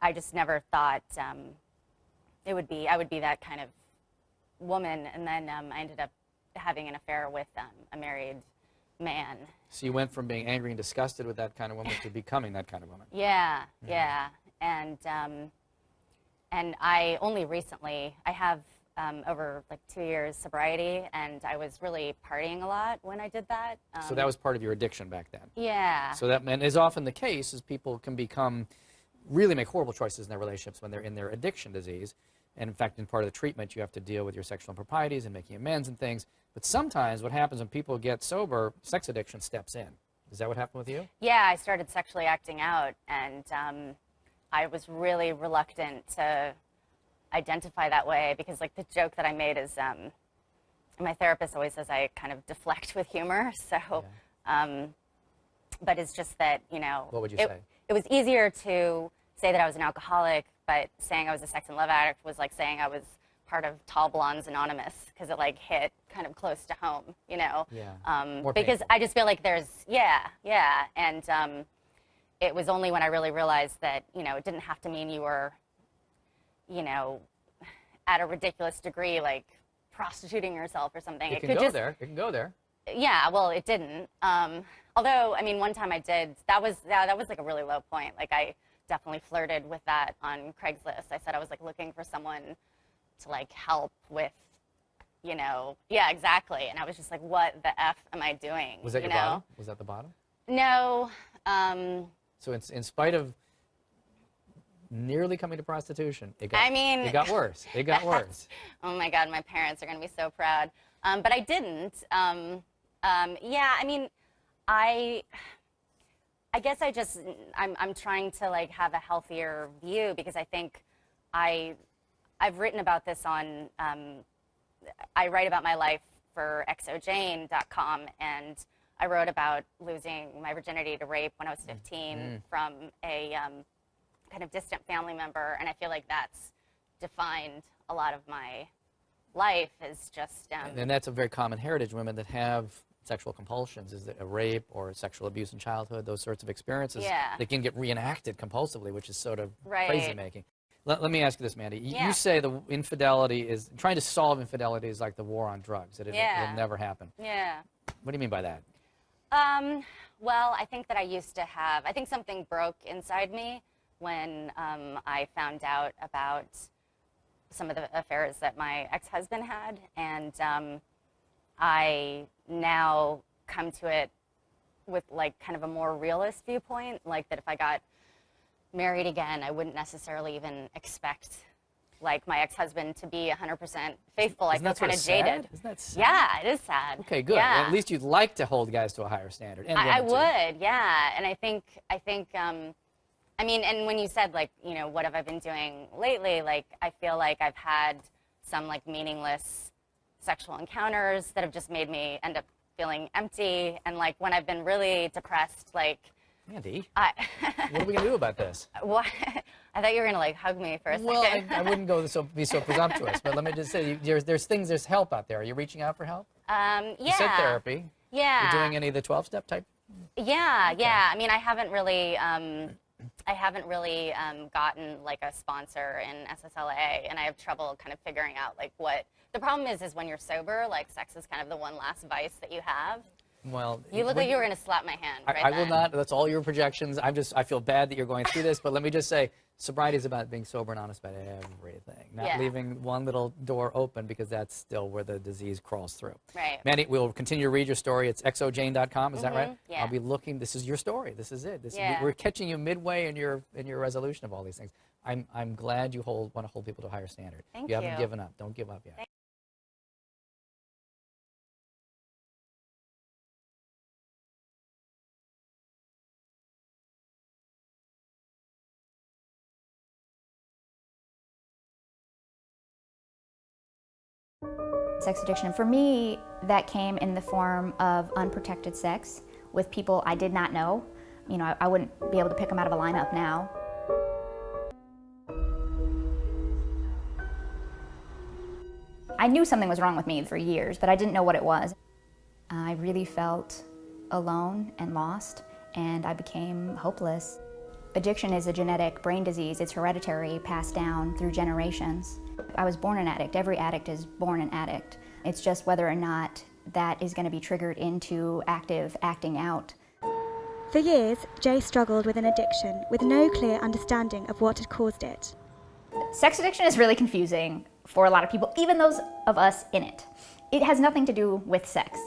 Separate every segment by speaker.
Speaker 1: I just never thought I would be that kind of woman. And then I ended up having an affair with a married man.
Speaker 2: So you went from being angry and disgusted with that kind of woman to becoming that kind of woman.
Speaker 1: Yeah, yeah. And I only recently, I have over like 2 years sobriety, and I was really partying a lot when I did that.
Speaker 2: So that was part of your addiction back then.
Speaker 1: Yeah.
Speaker 2: So that, and is often the case, is people can really make horrible choices in their relationships when they're in their addiction disease. And in fact, in part of the treatment, you have to deal with your sexual improprieties and making amends and things. But sometimes what happens when people get sober, sex addiction steps in. Is that what happened with you?
Speaker 1: Yeah, I started sexually acting out, and I was really reluctant to identify that way, because like the joke that I made is, my therapist always says I kind of deflect with humor. So, yeah. But it's just that, you know,
Speaker 2: what would you say?
Speaker 1: It was easier to say that I was an alcoholic, but saying I was a sex and love addict was like saying I was part of Tall Blondes Anonymous, because it like hit kind of close to home, you know?
Speaker 2: Yeah.
Speaker 1: Because I just feel like there's, yeah. And it was only when I really realized that, you know, it didn't have to mean you were, you know, at a ridiculous degree, like prostituting yourself or something.
Speaker 2: It can go there. It can go there.
Speaker 1: Yeah, well, it didn't. Although, I mean, one time I did, that was like a really low point. Like, I definitely flirted with that on Craigslist. I said I was like looking for someone to like help with, you know, yeah, exactly. And I was just like, what the F am I doing?
Speaker 2: Was that your bottom? Was that the bottom?
Speaker 1: No.
Speaker 2: So in spite of nearly coming to prostitution, it got worse. It got worse.
Speaker 1: Oh my God, my parents are going to be so proud. But I didn't. Yeah, I mean, I guess I'm trying to like have a healthier view, because I think I've written about this on, I write about my life for exojane.com, and I wrote about losing my virginity to rape when I was 15 from a kind of distant family member, and I feel like that's defined a lot of my life, is just...
Speaker 2: and that's a very common heritage. Women that have sexual compulsions, is that a rape or sexual abuse in childhood, those sorts of experiences, they can get reenacted compulsively, which is sort of crazy making. Let me ask you this, Mandy. You say the infidelity is, trying to solve infidelity is like the war on drugs. It'll never happen.
Speaker 1: Yeah.
Speaker 2: What do you mean by that?
Speaker 1: Well, I think that I think something broke inside me when I found out about some of the affairs that my ex-husband had, and I now come to it with like kind of a more realist viewpoint, like that if I got married again, I wouldn't necessarily even expect like my ex-husband to be 100% faithful. I feel kind of jaded.
Speaker 2: Isn't that sad?
Speaker 1: Yeah, it is sad.
Speaker 2: Okay, good.
Speaker 1: Yeah.
Speaker 2: At least you'd like to hold guys to a higher standard. And
Speaker 1: I would, yeah. And I think, I mean, and when you said like, you know, what have I been doing lately? Like, I feel like I've had some like meaningless sexual encounters that have just made me end up feeling empty. And like when I've been really depressed, like,
Speaker 2: Mandy, what are we going to do about this?
Speaker 1: What? I thought you were going to like hug me for a second.
Speaker 2: Well, I wouldn't be so presumptuous, but let me just say, there's help out there. Are you reaching out for help?
Speaker 1: Yeah.
Speaker 2: You said therapy.
Speaker 1: Yeah.
Speaker 2: You're doing any of the 12-step type?
Speaker 1: Yeah, okay. Yeah. I mean, I haven't really gotten like a sponsor in SSLA, and I have trouble kind of figuring out like what the problem is when you're sober, like sex is kind of the one last vice that you have.
Speaker 2: Well,
Speaker 1: you look like you were going to slap my hand.
Speaker 2: I will not. That's all your projections. I feel bad that you're going through this, but let me just say, sobriety is about being sober and honest about everything, not leaving one little door open, because that's still where the disease crawls through.
Speaker 1: Right.
Speaker 2: Mandy, we'll continue to read your story. It's exojane.com. Is that right?
Speaker 1: Yeah.
Speaker 2: I'll be looking. This is your story. This is it. We're catching you midway in your resolution of all these things. I'm glad you want to hold people to a higher standard.
Speaker 1: Thank
Speaker 2: you. You haven't given up. Don't give up yet.
Speaker 3: Sex addiction, for me, that came in the form of unprotected sex with people I did not know. You know, I wouldn't be able to pick them out of a lineup now. I knew something was wrong with me for years, but I didn't know what it was. I really felt alone and lost, and I became hopeless. Addiction is a genetic brain disease. It's hereditary, passed down through generations. I was born an addict. Every addict is born an addict. It's just whether or not that is going to be triggered into active acting out.
Speaker 4: For years, Jay struggled with an addiction with no clear understanding of what had caused it.
Speaker 3: Sex addiction is really confusing for a lot of people, even those of us in it. It has nothing to do with sex.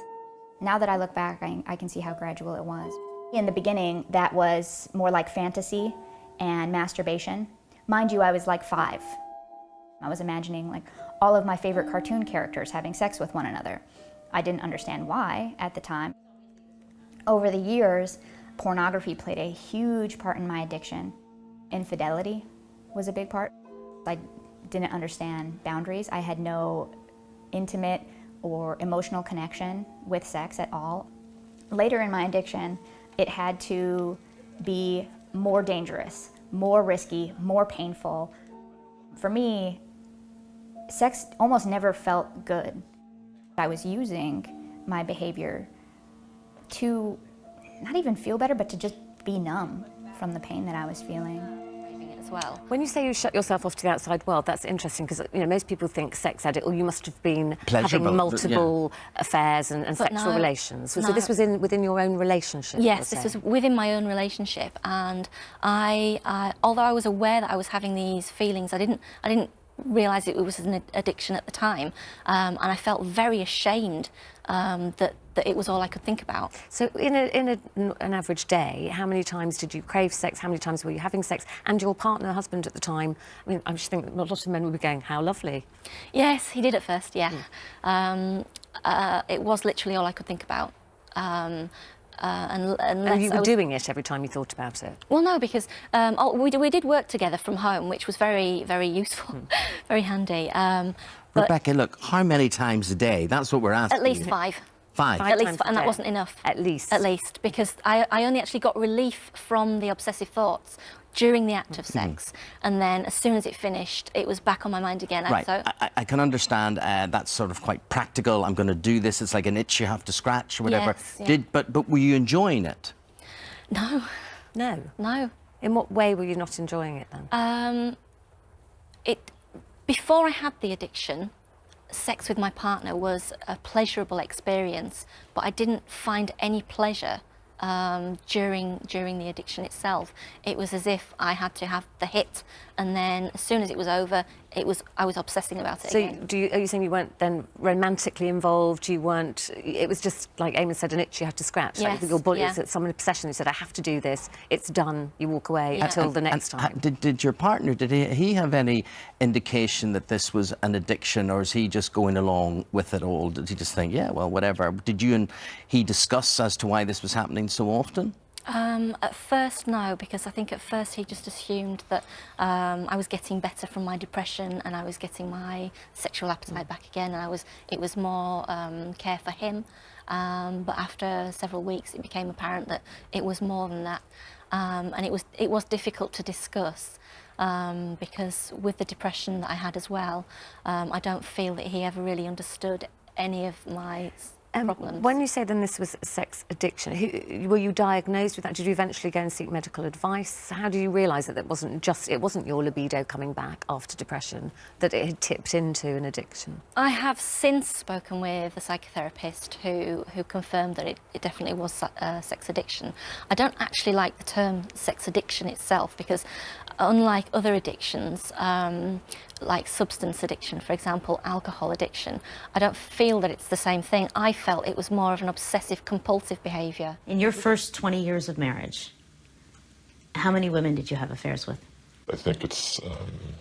Speaker 3: Now that I look back, I can see how gradual it was. In the beginning, that was more like fantasy and masturbation. Mind you, I was like 5. I was imagining like all of my favorite cartoon characters having sex with one another. I didn't understand why at the time. Over the years, pornography played a huge part in my addiction. Infidelity was a big part. I didn't understand boundaries. I had no intimate or emotional connection with sex at all. Later in my addiction, it had to be more dangerous, more risky, more painful. For me, sex almost never felt good. I was using my behavior to not even feel better, but to just be numb from the pain that I was feeling.
Speaker 1: As well.
Speaker 5: When you say you shut yourself off to the outside world, that's interesting because most people think sex addict, you must have been having multiple affairs and sexual relations. So this was within your own relationship?
Speaker 6: Yes, this was within my own relationship, and although I was aware that I was having these feelings, I didn't realise it was an addiction at the time, and I felt very ashamed that it was all I could think about.
Speaker 5: So in an average day, how many times did you crave sex? How many times were you having sex? And your partner, husband at the time, I mean, I just think a lot of men would be going, how lovely.
Speaker 6: Yes, he did at first, yeah. It was literally all I could think about. And
Speaker 5: you were doing it every time you thought about it?
Speaker 6: Well, no, because we did work together from home, which was very, very useful, very handy.
Speaker 7: Rebecca, look, how many times a day? That's what we're asking.
Speaker 6: At least 5.
Speaker 7: 5?
Speaker 6: At least, and that wasn't enough.
Speaker 5: At least?
Speaker 6: At least, because I only actually got relief from the obsessive thoughts during the act of sex, and then as soon as it finished, it was back on my mind again.
Speaker 7: Right,
Speaker 6: So,
Speaker 7: I can understand that's sort of quite practical. I'm going to do this. It's like an itch you have to scratch or whatever.
Speaker 6: Yes, yeah.
Speaker 7: But were you enjoying it?
Speaker 6: No.
Speaker 5: No?
Speaker 6: No.
Speaker 5: In what way were you not enjoying it then?
Speaker 6: Before I had the addiction, sex with my partner was a pleasurable experience, but I didn't find any pleasure during the addiction itself. It was as if I had to have the hit, and then as soon as it was over, I was obsessing about it again.
Speaker 5: So are you saying you weren't then romantically involved? You weren't, it was just like Eamon said, an itch you had to scratch.
Speaker 6: Yes,
Speaker 5: like your body,
Speaker 6: yeah.
Speaker 5: it's some obsession. You said, I have to do this. It's done. You walk away until the next time.
Speaker 7: Did your partner, did he have any indication that this was an addiction, or is he just going along with it all? Did he just think, yeah, well, whatever? Did you and he discuss as to why this was happening so often?
Speaker 6: At first, no, because I think at first he just assumed that I was getting better from my depression and I was getting my sexual appetite back again, and it was more care for him. But after several weeks, it became apparent that it was more than that, and it was difficult to discuss because with the depression that I had as well, I don't feel that he ever really understood any of my problems.
Speaker 5: When you say then this was sex addiction, were you diagnosed with that? Did you eventually go and seek medical advice? How do you realise that it wasn't your libido coming back after depression, that it had tipped into an addiction?
Speaker 6: I have since spoken with a psychotherapist who confirmed that it definitely was sex addiction. I don't actually like the term sex addiction itself, because unlike other addictions, like substance addiction, for example, alcohol addiction, I don't feel that it's the same thing. I felt it was more of an obsessive compulsive behaviour.
Speaker 8: In your first 20 years of marriage, how many women did you have affairs with?
Speaker 9: I think it's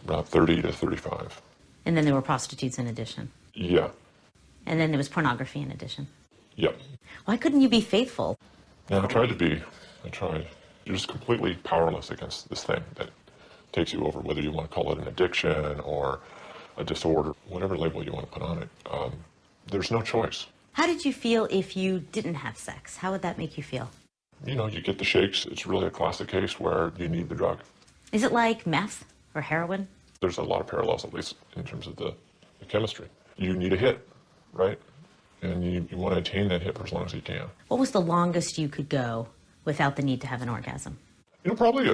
Speaker 9: around 30 to 35.
Speaker 8: And then there were prostitutes in addition?
Speaker 9: Yeah.
Speaker 8: And then there was pornography in addition?
Speaker 9: Yep.
Speaker 8: Why couldn't you be faithful?
Speaker 9: Yeah, I tried. You're just completely powerless against this thing that takes you over, whether you want to call it an addiction or a disorder, whatever label you want to put on it. There's no choice.
Speaker 8: How did you feel if you didn't have sex? How would that make you feel?
Speaker 9: You know, you get the shakes. It's really a classic case where you need the drug.
Speaker 8: Is it like meth or heroin?
Speaker 9: There's a lot of parallels, at least in terms of the chemistry. You need a hit, right? And you want to attain that hit for as long as you can.
Speaker 8: What was the longest you could go without the need to have an orgasm?
Speaker 9: You know, probably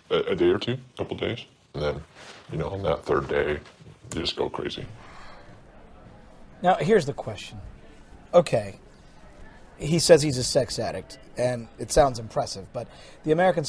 Speaker 9: a day or two, a couple days. And then, you know, on that third day, you just go crazy.
Speaker 10: Now, here's the question. Okay, he says he's a sex addict, and it sounds impressive, but the American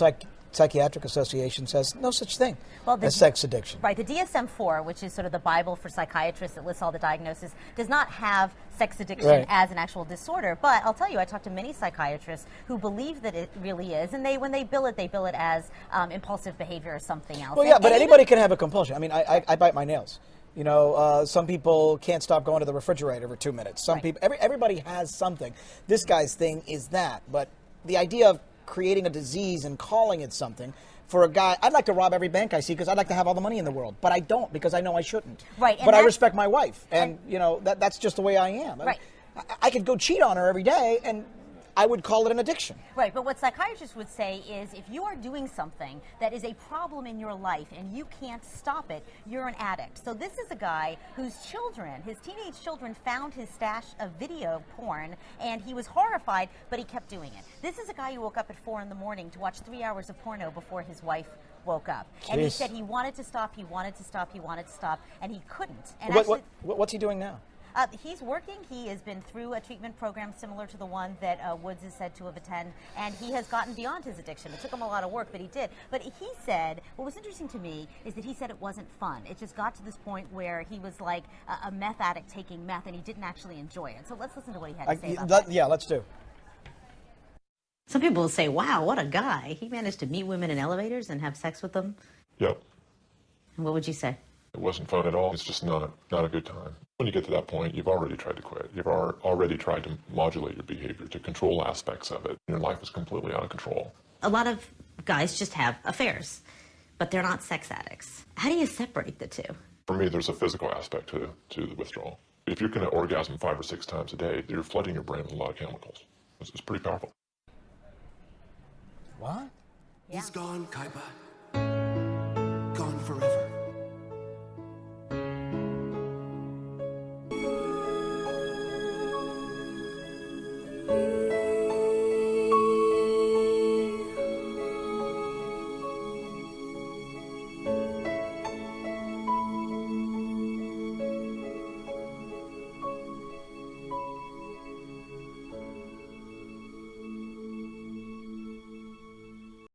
Speaker 10: Psychiatric Association says no such thing as sex addiction.
Speaker 11: Right, the DSM-4, which is sort of the Bible for psychiatrists that lists all the diagnoses, does not have sex addiction as an actual disorder. But I'll tell you, I talked to many psychiatrists who believe that it really is, and when they bill it as impulsive behavior or something else.
Speaker 10: Well, yeah, but anybody can have a compulsion. I mean, I bite my nails. You know, some people can't stop going to the refrigerator for 2 minutes. Some people, everybody has something. This guy's thing is that. But the idea of creating a disease and calling it something, for a guy, I'd like to rob every bank I see because I'd like to have all the money in the world. But I don't because I know I shouldn't.
Speaker 11: Right.
Speaker 10: But I respect my wife. And you know, that's just the way I am.
Speaker 11: Right.
Speaker 10: I could go cheat on her every day and I would call it an addiction.
Speaker 11: Right, but what psychiatrists would say is if you are doing something that is a problem in your life and you can't stop it, you're an addict. So this is a guy whose children, his teenage children, found his stash of video porn and he was horrified, but he kept doing it. This is a guy who woke up at 4 in the morning to watch 3 hours of porno before his wife woke up. Jeez. And he said he wanted to stop, he wanted to stop, he wanted to stop, and he couldn't. And
Speaker 10: what's he doing now?
Speaker 11: He's working. He has been through a treatment program similar to the one that Woods is said to have attended, and he has gotten beyond his addiction. It took him a lot of work, but he did. But he said, what was interesting to me is that he said it wasn't fun. It just got to this point where he was like a meth addict taking meth, and he didn't actually enjoy it. So let's listen to what he had to say about that.
Speaker 10: Yeah, let's do.
Speaker 8: Some people will say, wow, what a guy. He managed to meet women in elevators and have sex with them.
Speaker 9: Yep.
Speaker 8: And what would you say?
Speaker 9: It wasn't fun at all. It's just not a good time. When you get to that point, you've already tried to quit. You've already tried to modulate your behavior, to control aspects of it. Your life is completely out of control.
Speaker 8: A lot of guys just have affairs, but they're not sex addicts. How do you separate the two?
Speaker 9: For me, there's a physical aspect to the withdrawal. If you're going to orgasm 5 or 6 times a day, you're flooding your brain with a lot of chemicals. It's pretty powerful.
Speaker 10: What?
Speaker 11: Yeah.
Speaker 12: He's gone, Kuiper.